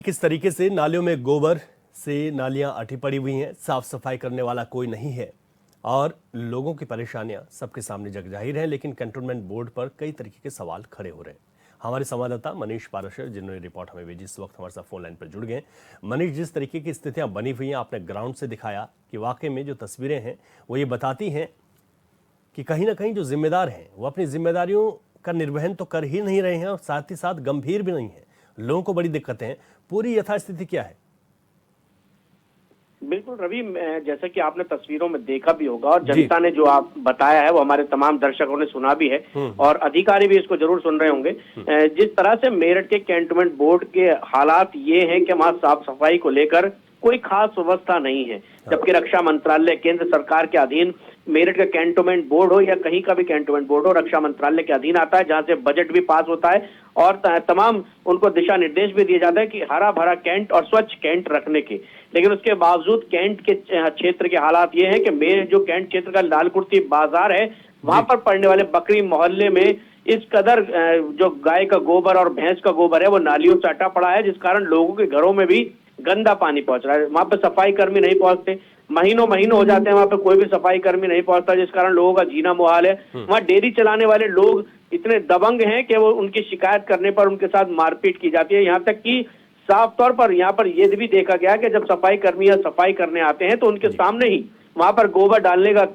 किस तरीके से नालियों में गोबर से नालियां अटी पड़ी हुई हैं, साफ सफाई करने वाला कोई नहीं है और लोगों की परेशानियां सबके सामने जग जाहिर है, लेकिन कंटोनमेंट बोर्ड पर कई तरीके के सवाल खड़े हो रहे हैं। हमारे संवाददाता मनीष पाराशर, जिन्होंने रिपोर्ट हमें भेजी, इस वक्त हमारे साथ फोन लाइन पर जुड़ गए। मनीष, जिस तरीके की स्थितियां बनी हुई हैं, आपने ग्राउंड से दिखाया कि वाकई में जो तस्वीरें हैं वो ये बताती हैं कि कहीं ना कहीं जो जिम्मेदार हैं वो अपनी जिम्मेदारियों का निर्वहन तो कर ही नहीं रहे हैं और साथ ही साथ गंभीर भी नहीं है। लोगों को बड़ी दिक्कतें हैं। पूरी यथास्थिति क्या है? बिल्कुल रवि, जैसा कि आपने तस्वीरों में देखा भी होगा और जनता ने जो आप बताया है वो हमारे तमाम दर्शकों ने सुना भी है और अधिकारी भी इसको जरूर सुन रहे होंगे। जिस तरह से मेरठ के कैंटोनमेंट बोर्ड के हालात ये हैं कि वहां साफ सफाई को लेकर कोई खास व्यवस्था नहीं है, जबकि रक्षा मंत्रालय केंद्र सरकार के अधीन मेरठ का कैंटोनमेंट बोर्ड हो या कहीं का भी कैंटोनमेंट बोर्ड हो, रक्षा मंत्रालय के अधीन आता है, जहां से बजट भी पास होता है और तमाम उनको दिशा निर्देश भी दिए जाते हैं कि हरा भरा कैंट और स्वच्छ कैंट रखने के। लेकिन उसके बावजूद कैंट के क्षेत्र के हालात ये हैं कि मेरे जो कैंट क्षेत्र का लालकुर्ती बाजार है, वहां पर पड़ने वाले बकरी मोहल्ले में इस कदर जो गाय का गोबर और भैंस का गोबर है वो नालियों से अटा पड़ा है, जिस कारण लोगों के घरों में भी गंदा पानी पहुंच रहा है। वहां पे सफाई कर्मी नहीं पहुंचते, महीनों महीनों हो जाते हैं वहां पे कोई भी सफाई कर्मी नहीं पहुंचता, जिस कारण लोगों का जीना मुहाल है। वहां डेयरी चलाने वाले लोग इतने दबंग हैं कि वो उनकी शिकायत करने पर उनके साथ मारपीट की जाती है। यहाँ तक कि साफ तौर पर यहाँ पर यह भी देखा गया कि जब सफाई कर्मी या सफाई करने आते हैं तो उनके सामने ही वहां पर गोबर डालने का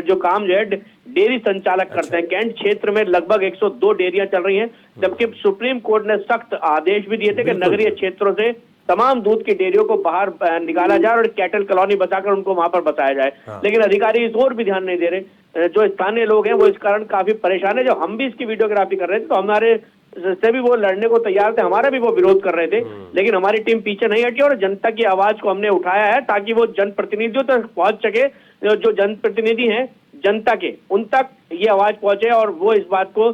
जो काम जो है डेयरी संचालक करते हैं। कैंट क्षेत्र में लगभग 102 डेयरियां चल रही हैं, जबकि सुप्रीम कोर्ट ने सख्त आदेश भी दिए थे कि नगरीय क्षेत्रों से तमाम दूध की डेयरियों को बाहर निकाला जाए और कैटल कॉलोनी बचाकर उनको वहां पर बसाया जाए। लेकिन अधिकारी इस ओर भी ध्यान नहीं दे रहे। जो स्थानीय लोग हैं वो इस कारण काफी परेशान है। जब हम भी इसकी वीडियोग्राफी कर रहे थे तो हमारे से भी वो लड़ने को तैयार थे, हमारा भी वो विरोध कर रहे थे, लेकिन हमारी टीम पीछे नहीं हटी और जनता की आवाज को हमने उठाया है ताकि वो जनप्रतिनिधियों तक पहुंच सके। जो जनप्रतिनिधि हैं जनता के, उन तक ये आवाज पहुंचे और वो इस बात को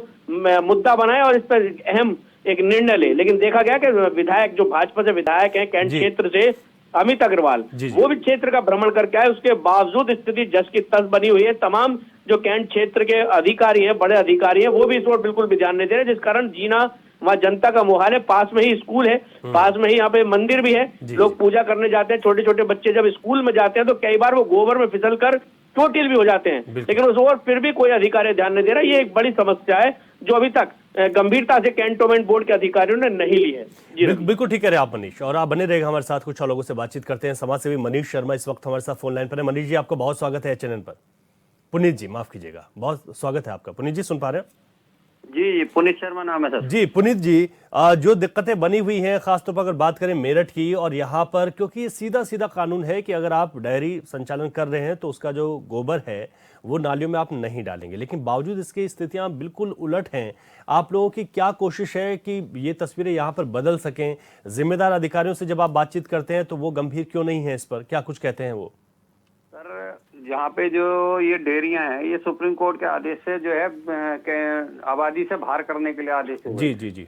मुद्दा बनाए और इस पर अहम एक निर्णय ले। लेकिन देखा गया कि विधायक जो भाजपा से विधायक हैं कैंट क्षेत्र से, अमित अग्रवाल, वो भी क्षेत्र का भ्रमण करके आए, उसके बावजूद स्थिति जस की तस बनी हुई है। तमाम जो कैंट क्षेत्र के अधिकारी हैं, बड़े अधिकारी हैं, वो भी इस ओर बिल्कुल भी ध्यान नहीं दे रहे, जिस कारण जीना वहां जनता का मुहाल है। पास में ही स्कूल है, पास में ही यहाँ पे मंदिर भी है, लोग पूजा करने जाते हैं। छोटे छोटे बच्चे जब स्कूल में जाते हैं तो कई बार वो गोबर में फिसल कर चोटिल भी हो जाते हैं, लेकिन उस ओर फिर भी कोई अधिकारी ध्यान नहीं दे रहा। ये एक बड़ी समस्या है जो अभी तक गंभीरता से कैंटोनमेंट बोर्ड के अधिकारियों ने नहीं ली है। बिल्कुल ठीक कह रहे हैं आप मनीष, और आप बने रहेगा हमारे साथ। कुछ और लोगों से बातचीत करते हैं। समाज सेवी मनीष शर्मा इस वक्त हमारे साथ फोन लाइन पर है। मनीष जी, आपका बहुत स्वागत है चैनल पर। पुनीत जी, माफ कीजिएगा, बहुत स्वागत है आपका। पुनीत जी सुन पा रहे हैं? जी, पुनीत शर्मा नाम है सर। जी पुनीत जी, जो दिक्कतें बनी हुई हैं, खासतौर पर अगर बात करें मेरठ की, और यहाँ पर क्योंकि ये सीधा सीधा कानून है कि अगर आप डेयरी संचालन कर रहे हैं तो उसका जो गोबर है वो नालियों में आप नहीं डालेंगे, लेकिन बावजूद इसकी स्थितियां बिल्कुल उलट हैं। आप लोगों की क्या कोशिश है कि ये तस्वीरें यहाँ पर बदल सकें? जिम्मेदार अधिकारियों से जब आप बातचीत करते हैं तो वो गंभीर क्यों नहीं है? इस पर क्या कुछ कहते हैं वो? सर, यहाँ पे जो ये डेयरियां हैं, ये सुप्रीम कोर्ट के आदेश से जो है आबादी से बाहर करने के लिए आदेश है। जी जी जी।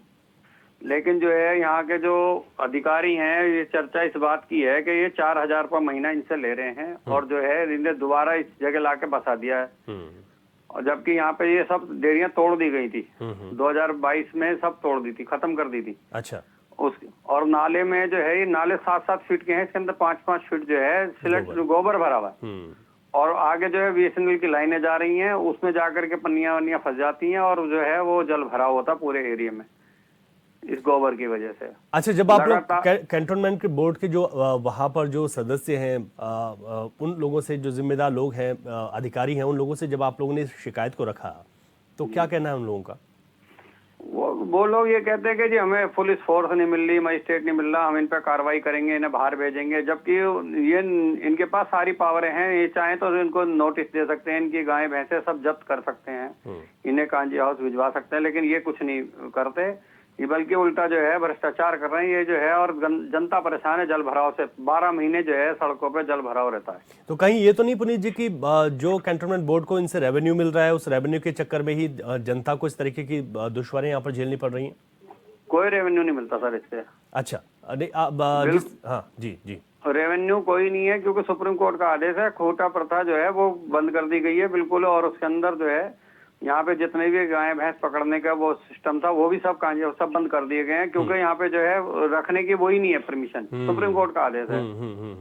लेकिन जो है यहाँ के जो अधिकारी हैं, ये चर्चा इस बात की है कि ये 4,000 रुपये महीना इनसे ले रहे हैं और जो है इन्हें दोबारा इस जगह लाके बसा दिया है। और जबकि यहाँ पे ये सब डेयरियां तोड़ दी गई थी, 2022 में सब तोड़ दी थी, खत्म कर दी थी। अच्छा। और नाले में जो है, ये नाले 7-7 फीट के हैं, इसके अंदर 5-5 फीट जो है सिलेट गोबर भरा हुआ है और आगे जो है बीएसएनएल की लाइनें जा रही हैं, उसमें जाकर के पन्नियां वन्नियां फंस जाती हैं और जो है वो जल भरा होता पूरे एरिया में इस गोबर की वजह से। अच्छा, जब आप लोग कैंटोनमेंट के बोर्ड के जो वहां पर जो सदस्य हैं, उन लोगों से, जो जिम्मेदार लोग हैं, अधिकारी हैं, उन लोगों से जब आप लोगों ने शिकायत को रखा तो क्या कहना है उन लोगों का? वो लोग ये कहते हैं कि जी हमें पुलिस फोर्स नहीं मिल रही, मजिस्ट्रेट नहीं मिल रहा, हम इन पर कार्रवाई करेंगे, इन्हें बाहर भेजेंगे। जबकि ये इनके पास सारी पावरें हैं, ये चाहें तो इनको नोटिस दे सकते हैं, इनकी गायें भैंसे सब जब्त कर सकते हैं, इन्हें कांजी हाउस भिजवा सकते हैं, लेकिन ये कुछ नहीं करते। ये बल्कि उल्टा जो है भ्रष्टाचार कर रहे हैं ये जो है, और जनता परेशान है जल भराव से। 12 महीने जो है सड़कों पे जल भराव रहता है। तो कहीं ये तो नहीं पुनीत जी की जो कैंटोनमेंट बोर्ड को इनसे रेवेन्यू मिल रहा है, उस रेवेन्यू के चक्कर में ही जनता को इस तरीके की दुश्वारियां यहाँ पर झेलनी पड़ रही हैं? कोई रेवेन्यू नहीं मिलता सर इससे। अच्छा, हाँ जी जी। रेवेन्यू कोई नहीं है, क्योंकि सुप्रीम कोर्ट का आदेश है। खोटा प्रथा जो है वो बंद कर दी गई है बिल्कुल, और उसके अंदर जो है यहाँ पे जितने भी गाय भैंस पकड़ने का वो सिस्टम था वो भी सब सब बंद कर दिए गए हैं, क्योंकि यहाँ पे जो है रखने की वो ही नहीं है परमिशन, सुप्रीम कोर्ट का आदेश है।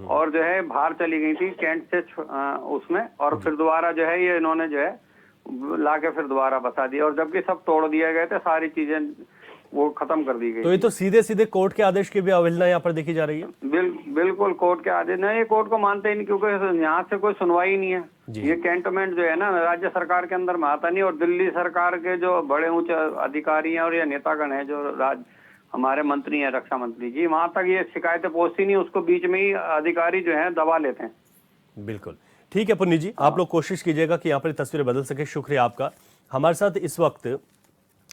और जो है बाहर चली गई थी कैंट से उसमें, और फिर दोबारा जो है ये इन्होंने जो है लाके फिर दोबारा बसा दिया, और जबकि सब तोड़ दिए गए थे, सारी चीजें वो खत्म कर दी गई। तो ये तो सीधे सीधे कोर्ट के आदेश की भी अवहेलना यहाँ पर देखी जा रही है। बिल्कुल कोर्ट के आदेश नहीं, ये कोर्ट को मानते ही नहीं, क्योंकि यहाँ से कोई सुनवाई नहीं है। ये कैंटोनमेंट जो है ना राज्य सरकार के अंदर में आता नहीं, और दिल्ली सरकार के जो बड़े ऊंचे अधिकारी हैं और ये नेतागण हैं जो हमारे मंत्री हैं, रक्षा मंत्री जी, वहां तक ये शिकायतें पहुंचती नहीं, उसको बीच में ही अधिकारी जो है दबा लेते हैं। बिल्कुल ठीक है पुन्नी जी, आप लोग कोशिश कीजिएगा कि यहाँ पर तस्वीरें बदल सके। शुक्रिया आपका। हमारे साथ इस वक्त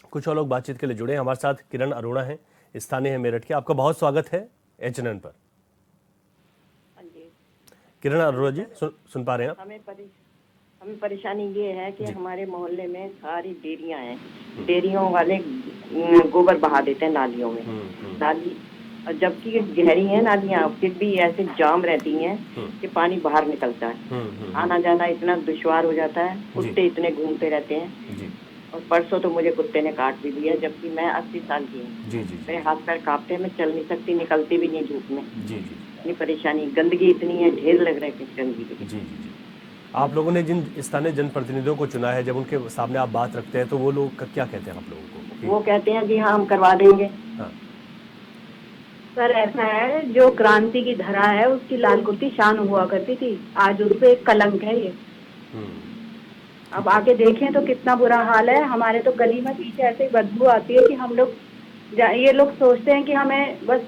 कुछ और लोग बातचीत के लिए जुड़े हैं। हमारे साथ किरण अरोड़ा हैं, स्थानीय है मेरठ के। आपका बहुत स्वागत है एचएनएन पर। किरण अरोड़ा जी सुन पा रहे हैं आप? हमें परेशानी ये है कि हमारे मोहल्ले में सारी डेयरियां हैं, डेयरियों वाले गोबर बहा देते हैं नालियों में। नाली जबकि गहरी है नालियां, फिर भी ऐसे जाम रहती हैं कि पानी बाहर निकलता है। आना जाना इतना दुश्वार हो जाता है, कुत्ते इतने घूमते रहते हैं। और परसों तो मुझे कुत्ते ने काट भी दिया, जबकि मैं 80 साल की हूँ। मेरे हाथ पैर कांपते हैं, मैं चल नहीं सकती, निकलती भी नहीं धूप में। इतनी परेशानी, गंदगी इतनी है, ढेर लग रहा है गंदगी के। आप लोगों ने जिन स्थानीय जनप्रतिनिधियों को चुना है, जब उनके सामने आप बात रखते हैं तो वो लोग क्या कहते हैं आप लोगों को? वो कहते हैं जी हाँ हम करवा देंगे। हाँ। सर ऐसा है, जो क्रांति की धरा है उसकी लाल कुर्ती शान हुआ करती थी, आज उस पे एक कलंक है ये। अब आगे देखें तो कितना बुरा हाल है। हमारे तो गली में पीछे ऐसे बदबू आती है कि हम लोग ये लोग सोचते हैं कि हमें बस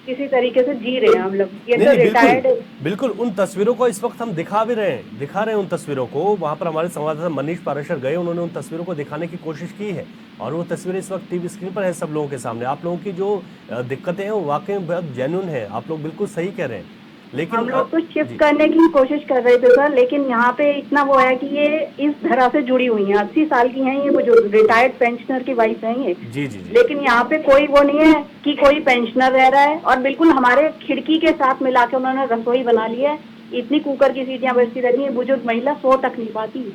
किसी तरीके से जी रहे हैं हम लोग। ये तो रिटायर्ड। बिल्कुल उन तस्वीरों को इस वक्त हम दिखा रहे हैं उन तस्वीरों को। वहां पर हमारे संवाददाता मनीष पाराशर गए, उन्होंने उन तस्वीरों को दिखाने की कोशिश की है, और वो तस्वीरें इस वक्त टीवी स्क्रीन पर है सब लोगों के सामने। आप लोगों की जो दिक्कतें हैं वो वाकई बहुत जेन्युइन है, आप लोग बिल्कुल सही कह रहे हैं। लेकिन हम लोग तो शिफ्ट करने की कोशिश कर रहे थे सर, लेकिन यहाँ पे इतना वो है कि ये इस धरा से जुड़ी हुई हैं, 80 साल की हैं, ये वो जो रिटायर्ड पेंशनर की वाइफ हैं ये। जी। लेकिन यहाँ पे कोई वो नहीं है कि कोई पेंशनर रह रहा है, और बिल्कुल हमारे खिड़की के साथ मिला के उन्होंने रसोई बना ली है। इतनी कुकर की सीटियां बजती रहती है, बुजुर्ग महिला सो तक नहीं पाती।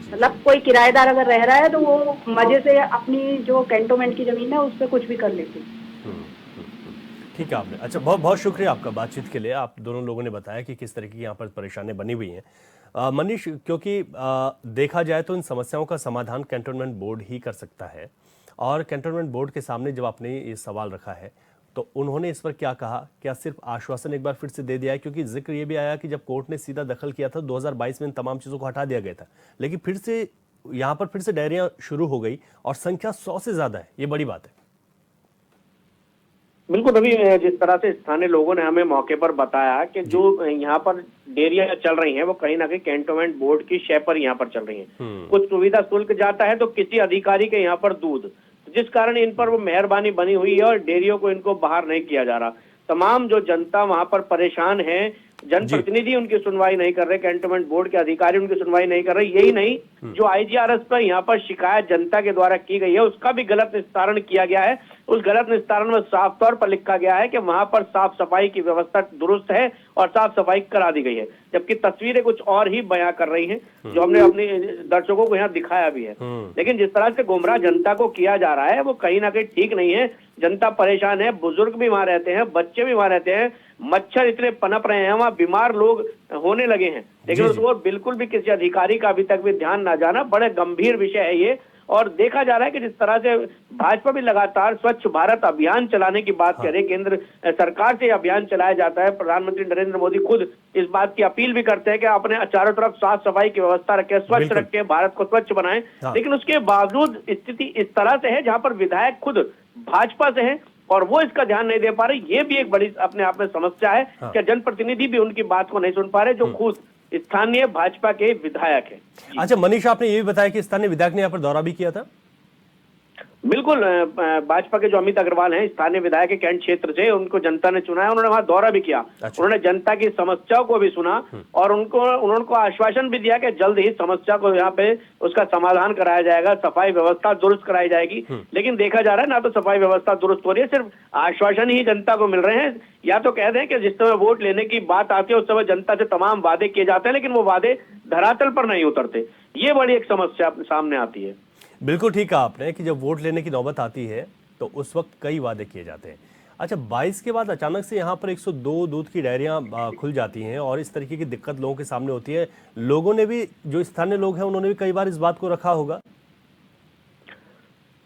मतलब कोई किराएदार अगर रह रहा है तो वो मजे से अपनी जो कैंटोनमेंट की जमीन है उस पर कुछ भी कर लेते। ठीक है आपने, अच्छा बहुत बहुत शुक्रिया आपका बातचीत के लिए। आप दोनों लोगों ने बताया कि किस तरीके की यहाँ पर परेशानी बनी हुई है। मनीष, क्योंकि देखा जाए तो इन समस्याओं का समाधान कैंटोनमेंट बोर्ड ही कर सकता है, और कैंटोनमेंट बोर्ड के सामने जब आपने ये सवाल रखा है तो उन्होंने इस पर क्या कहा? क्या सिर्फ आश्वासन एक बार फिर से दे दिया है? क्योंकि जिक्र ये भी आया कि जब कोर्ट ने सीधा दखल किया था 2022 में इन तमाम चीज़ों को हटा दिया गया था, लेकिन फिर से यहाँ पर फिर से डायरियाँ शुरू हो गई और संख्या 100 से ज़्यादा है। ये बड़ी बात है। बिल्कुल, अभी जिस तरह से स्थानीय लोगों ने हमें मौके पर बताया कि जो यहाँ पर डेयरियां चल रही हैं वो कहीं ना कहीं कैंटोनमेंट बोर्ड की शय पर यहाँ पर चल रही हैं। कुछ सुविधा शुल्क जाता है तो किसी अधिकारी के यहाँ पर दूध, जिस कारण इन पर वो मेहरबानी बनी हुई है और डेयरियों को इनको बाहर नहीं किया जा रहा। तमाम जो जनता वहां पर परेशान है, जनप्रतिनिधि उनकी सुनवाई नहीं कर रहे, कैंटोनमेंट बोर्ड के अधिकारी उनकी सुनवाई नहीं कर रहे। यही नहीं, जो आईजीआरएस पर यहाँ पर शिकायत जनता के द्वारा की गई है उसका भी गलत निस्तारण किया गया है। उस गलत निस्तारण में साफ तौर पर लिखा गया है कि वहां पर साफ सफाई की व्यवस्था दुरुस्त है और साफ सफाई करा दी गई है, जबकि तस्वीरें कुछ और ही बयां कर रही हैं, जो हमने अपने दर्शकों को यहाँ दिखाया भी है। लेकिन जिस तरह से गुमराह जनता को किया जा रहा है वो कहीं ना कहीं ठीक नहीं है। जनता परेशान है, बुजुर्ग भी वहां रहते हैं, बच्चे भी वहां रहते हैं, मच्छर इतने पनप रहे हैं, वहां बीमार लोग होने लगे हैं, लेकिन उसको बिल्कुल भी किसी अधिकारी का अभी तक भी ध्यान ना जाना बड़े गंभीर विषय है ये। और देखा जा रहा है कि जिस तरह से भाजपा भी लगातार स्वच्छ भारत अभियान चलाने की बात कर रहे, केंद्र सरकार से अभियान चलाया जाता है, प्रधानमंत्री नरेंद्र मोदी खुद इस बात की अपील भी करते हैं कि अपने चारों तरफ साफ सफाई की व्यवस्था रखें, स्वच्छ रखें, भारत को स्वच्छ बनाएं। लेकिन उसके बावजूद स्थिति इस तरह से है जहां पर विधायक खुद भाजपा से हैं और वो इसका ध्यान नहीं दे पा रहे। ये भी एक बड़ी अपने आप में समस्या है कि जनप्रतिनिधि भी उनकी बात को नहीं सुन पा रहे, जो खुद स्थानीय भाजपा के विधायक है। अच्छा मनीष, आपने ये भी बताया कि स्थानीय विधायक ने यहाँ पर दौरा भी किया था। बिल्कुल भाजपा के जो अमित अग्रवाल हैं, स्थानीय विधायक के कैंट क्षेत्र से, उनको जनता ने चुना है। उन्होंने वहां दौरा भी किया। अच्छा। उन्होंने जनता की समस्याओं को भी सुना और उन्होंने आश्वासन भी दिया कि जल्द ही समस्या को यहाँ पे उसका समाधान कराया जाएगा, सफाई व्यवस्था दुरुस्त कराई जाएगी। लेकिन देखा जा रहा है ना तो सफाई व्यवस्था दुरुस्त हो रही है, सिर्फ आश्वासन ही जनता को मिल रहे हैं। या तो कह दें कि जिस समय वोट लेने की बात आती है उस समय जनता से तमाम वादे किए जाते हैं, लेकिन वो वादे धरातल पर नहीं उतरते। ये बड़ी एक समस्या सामने आती है। बिल्कुल ठीक कहा आपने कि जब वोट लेने की नौबत आती है तो उस वक्त कई वादे किए जाते हैं। अच्छा, 22 के बाद अचानक से यहाँ पर 102 दूध की डेयरियां खुल जाती हैं और इस तरीके की दिक्कत लोगों के सामने होती है। लोगों ने भी, जो स्थानीय लोग हैं, उन्होंने भी कई बार इस बात को रखा होगा।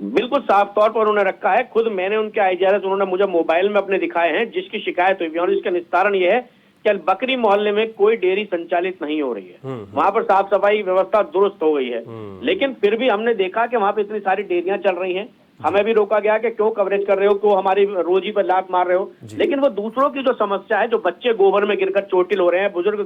बिल्कुल साफ तौर पर उन्होंने रखा है। खुद मैंने उनके आईजीआरएस उन्होंने मुझे मोबाइल में अपने दिखाए हैं, जिसकी शिकायत हुई और इसका निस्तारण यह है कि बकरी मोहल्ले में कोई डेयरी संचालित नहीं हो रही है। वहां पर साफ सफाई व्यवस्था दुरुस्त हो गई है, लेकिन फिर भी हमने देखा कि वहां पर इतनी सारी डेयरियां चल रही हैं। हमें भी रोका गया कि क्यों कवरेज कर रहे हो, क्यों हमारी रोजी पर लात मार रहे हो। लेकिन वो दूसरों की जो समस्या है, जो बच्चे गोबर में गिरकर चोटिल हो रहे हैं, बुजुर्ग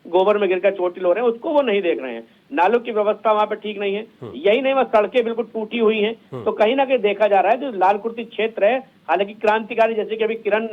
गोबर में गिरकर चोटिल हो रहे हैं, उसको वो नहीं देख रहे हैं। नालों की व्यवस्था वहां पर ठीक नहीं है। यही नहीं, वह सड़कें बिल्कुल टूटी हुई हैं। तो कहीं ना कहीं देखा जा रहा है जो लाल कुर्ती क्षेत्र है, हालांकि क्रांतिकारी, जैसे कि अभी किरण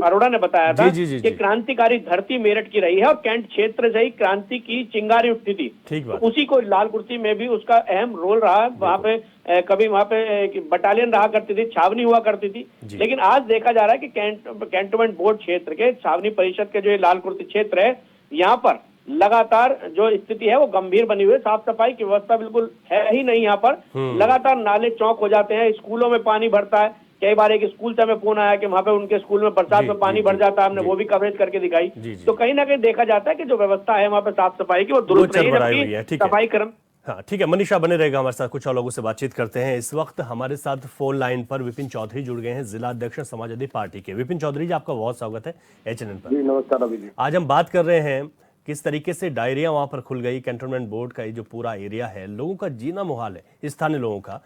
अरोड़ा ने बताया था कि क्रांतिकारी धरती मेरठ की रही है और कैंट क्षेत्र से ही क्रांति की चिंगारी उठती थी। तो उसी को लाल कुर्ती में भी उसका अहम रोल रहा। वहां पे कभी वहां पे बटालियन रहा करती थी, छावनी हुआ करती थी। लेकिन आज देखा जा रहा है कि कैंटोनमेंट बोर्ड क्षेत्र के छावनी परिषद के जो लाल कुर्ती क्षेत्र है, यहाँ पर लगातार जो स्थिति है वो गंभीर बनी हुई है। साफ सफाई की व्यवस्था बिल्कुल है ही नहीं। यहाँ पर लगातार नाले चौक हो जाते हैं, स्कूलों में पानी भरता है। कई बार एक स्कूल से हमें फोन आया कि वहां पे उनके स्कूल में बरसात में पानी भर जाता है, हमने वो भी कवरेज करके दिखाई। तो कहीं ना कहीं देखा जाता है कि जो व्यवस्था है वहां पे साफ सफाई की वो दुरुस्त नहीं है, जबकि सफाई कर्म। हाँ ठीक है, मनीषा बने रहेगा हमारे साथ। कुछ और लोगों से बातचीत करते हैं। इस वक्त हमारे साथ फोन लाइन पर विपिन चौधरी जुड़ गए हैं, जिला अध्यक्ष समाजवादी पार्टी के। विपिन चौधरी जी, आपका बहुत स्वागत है HNN पर। जी नमस्कार अभी जी। आज हम बात कर रहे हैं किस तरीके से डायरिया वहां पर खुल गई। कैंटोनमेंट बोर्ड का ये जो पूरा एरिया है, लोगों का जीना मुहाल है, स्थानीय लोगों का।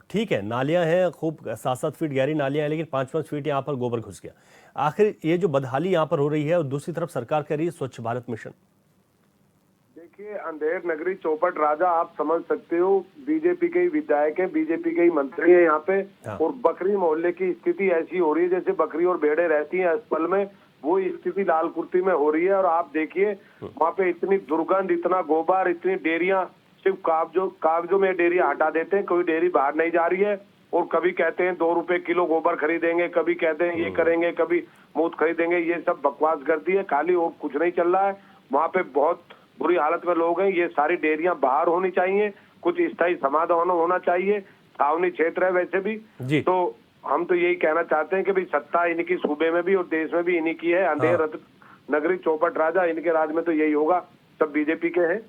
ठीक है, नालियां हैं, खूब 7-7 फीट गहरी नालियां हैं, लेकिन 5-5 फीट यहाँ पर गोबर घुस गया। आखिर ये जो बदहाली यहाँ पर हो रही है, और दूसरी तरफ सरकार कह रही है स्वच्छ भारत मिशन। देखिए, अंधेर नगरी चौपट राजा आप समझ सकते हो, बीजेपी के ही विधायक है, बीजेपी के ही मंत्री है यहाँ पे। और बकरी मोहल्ले की स्थिति ऐसी हो रही है जैसे बकरी और भेड़े रहती हैं अस्पताल में, वो स्थिति लाल कुर्ती में हो रही है। और आप देखिए वहाँ पे इतनी दुर्गंध, इतना गोबर, इतनी डेयरियां, सिर्फ कागजों में डेयरियां हटा देते हैं, कोई डेयरी बाहर नहीं जा रही है। और कभी कहते हैं 2 रुपए किलो गोबर खरीदेंगे, कभी कहते हैं ये करेंगे, कभी मूत खरीदेंगे। ये सब बकवास करती है खाली, और कुछ नहीं चल रहा है। वहाँ पे बहुत बुरी हालत में लोग हैं। ये सारी डेयरियां बाहर होनी चाहिए, कुछ स्थायी समाधान होना चाहिए। छावनी क्षेत्र है वैसे भी, तो हम तो यही कहना चाहते हैं कि भाई सत्ता इनकी सूबे में भी और देश में भी इन्हीं की है। अंधेर नगरी चौपट राजा, इनके राज में तो यही होगा, सब बीजेपी के हैं।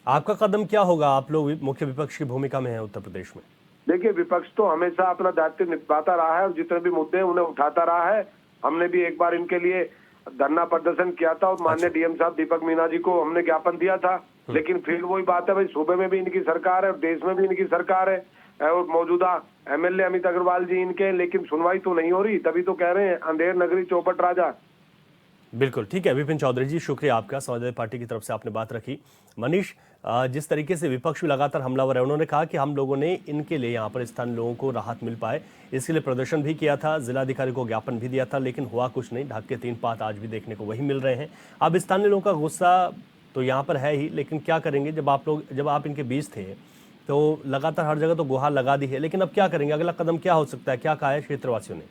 आपका कदम क्या होगा? आप लोग मुख्य विपक्ष की भूमिका में हैं उत्तर प्रदेश में। देखिए, विपक्ष तो हमेशा अपना दायित्व निभाता रहा है और जितने भी मुद्दे उन्हें उठाता रहा है। हमने भी एक बार इनके लिए धरना प्रदर्शन किया था और माननीय डीएम साहब दीपक मीना जी को हमने ज्ञापन दिया था। लेकिन फिर वही बात है, भाई सूबे में भी इनकी सरकार है और देश में भी इनकी सरकार है, और मौजूदा एमएलए अमित अग्रवाल जी इनके, लेकिन सुनवाई तो नहीं हो रही। तभी तो कह रहे हैं अंधेर नगरी चौपट राजा। बिल्कुल ठीक है विपिन चौधरी जी, शुक्रिया आपका, समाजवादी पार्टी की तरफ से आपने बात रखी। मनीष, जिस तरीके से विपक्ष भी लगातार हमलावर है, उन्होंने कहा कि हम लोगों ने इनके लिए, यहाँ पर स्थानीय लोगों को राहत मिल पाए, इसके लिए प्रदर्शन भी किया था, जिलाधिकारी को ज्ञापन भी दिया था, लेकिन हुआ कुछ नहीं। ढाक के 3 पात आज भी देखने को वही मिल रहे हैं। अब स्थानीय लोगों का गुस्सा तो यहाँ पर है ही, लेकिन क्या करेंगे? जब आप इनके बीच थे तो लगातार हर जगह तो गुहार लगा दी है, लेकिन अब क्या करेंगे? अगला कदम क्या हो सकता है? क्या कहा है क्षेत्रवासियों ने?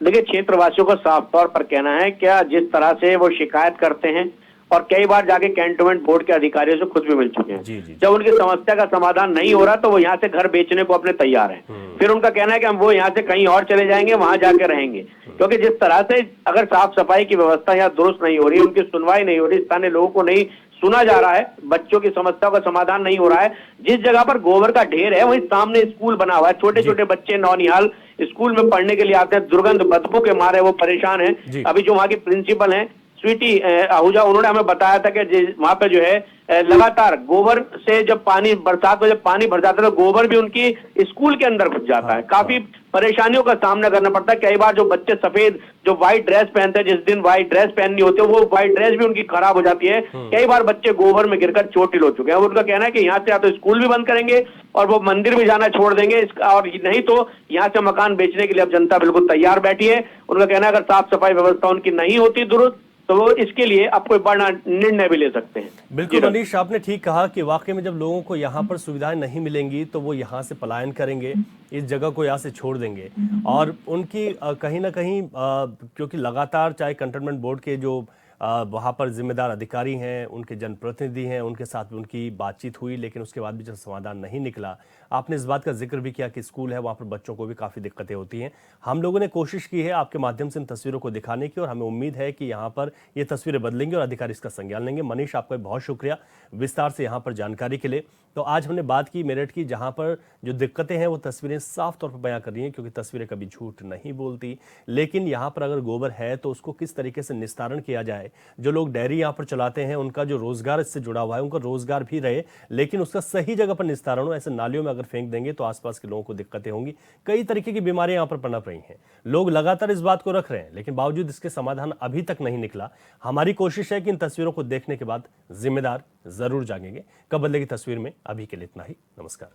देखिए, क्षेत्रवासियों को साफ तौर पर कहना है, क्या जिस तरह से वो शिकायत करते हैं और कई बार जाके कैंटोनमेंट बोर्ड के अधिकारियों से खुद भी मिल चुके हैं। जब उनकी समस्या का समाधान नहीं हो रहा तो वो यहाँ से घर बेचने को अपने तैयार हैं। फिर उनका कहना है कि हम वो यहाँ से कहीं और चले जाएंगे, वहां जाके रहेंगे। क्योंकि जिस तरह से अगर साफ सफाई की व्यवस्था यहाँ दुरुस्त नहीं हो रही, उनकी सुनवाई नहीं हो रही, स्थानीय लोगों को नहीं सुना जा रहा है, बच्चों की समस्याओं का समाधान नहीं हो रहा है। जिस जगह पर गोबर का ढेर है वहीं सामने स्कूल बना हुआ है, छोटे छोटे बच्चे नौनिहाल स्कूल में पढ़ने के लिए आते हैं, दुर्गंध बदबू के मारे वो परेशान हैं। अभी जो वहाँ की प्रिंसिपल हैं, स्वीटी आहूजा, उन्होंने हमें बताया था कि वहां पे जो है लगातार गोबर से जब पानी बरसात में जब पानी भर जाता है तो गोबर भी उनकी स्कूल के अंदर घुस जाता है। काफी परेशानियों का सामना करना पड़ता है। कई बार जो बच्चे सफेद जो व्हाइट ड्रेस पहनते हैं, जिस दिन व्हाइट ड्रेस पहननी होती है वो व्हाइट ड्रेस भी उनकी खराब हो जाती है। कई बार बच्चे गोबर में गिरकर चोटिल हो चुके हैं। उनका कहना है कि यहाँ से या तो स्कूल भी बंद करेंगे और वो मंदिर भी जाना छोड़ देंगे, और नहीं तो यहाँ से मकान बेचने के लिए अब जनता बिल्कुल तैयार बैठी है। उनका कहना है अगर साफ सफाई व्यवस्था उनकी नहीं होती दुरुस्त तो वो इसके लिए अब कोई बड़ा निर्णय भी ले सकते हैं। बिल्कुल मनीष, आपने ठीक कहा कि वाकई में जब लोगों को यहाँ पर सुविधाएं नहीं मिलेंगी तो वो यहाँ से पलायन करेंगे, इस जगह को यहाँ से छोड़ देंगे। और उनकी कहीं ना कहीं क्योंकि लगातार चाहे कंटेनमेंट बोर्ड के जो वहाँ पर जिम्मेदार अधिकारी हैं, उनके जनप्रतिनिधि हैं, उनके साथ भी उनकी बातचीत हुई, लेकिन उसके बाद भी जब समाधान नहीं निकला। आपने इस बात का जिक्र भी किया कि स्कूल है, वहाँ पर बच्चों को भी काफ़ी दिक्कतें होती हैं। हम लोगों ने कोशिश की है आपके माध्यम से इन तस्वीरों को दिखाने की, और हमें उम्मीद है कि यहाँ पर ये तस्वीरें बदलेंगी और अधिकारी इसका संज्ञान लेंगे। मनीष, आपका बहुत शुक्रिया विस्तार से यहाँ पर जानकारी के लिए। तो आज हमने बात की मेरठ की, जहाँ पर जो दिक्कतें हैं वो तस्वीरें साफ तौर पर बयां कर रही हैं, क्योंकि तस्वीरें कभी झूठ नहीं बोलती। लेकिन यहाँ पर अगर गोबर है तो उसको किस तरीके से निस्तारण किया जाए। जो लोग डेयरी यहाँ पर चलाते हैं उनका जो रोजगार इससे जुड़ा हुआ है, उनका रोजगार भी रहे, लेकिन उसका सही जगह पर निस्तारण हो। ऐसे नालियों में अगर फेंक देंगे तो आसपास के लोगों को दिक्कतें होंगी। कई तरीके की बीमारियां यहाँ पर पनप रही हैं। लोग लगातार इस बात को रख रहे हैं, लेकिन बावजूद इसके समाधान अभी तक नहीं निकला। हमारी कोशिश है कि इन तस्वीरों को देखने के बाद जिम्मेदार जरूर जागेंगे। कब बदलेगी तस्वीर में, अभी के लिए इतना ही। नमस्कार।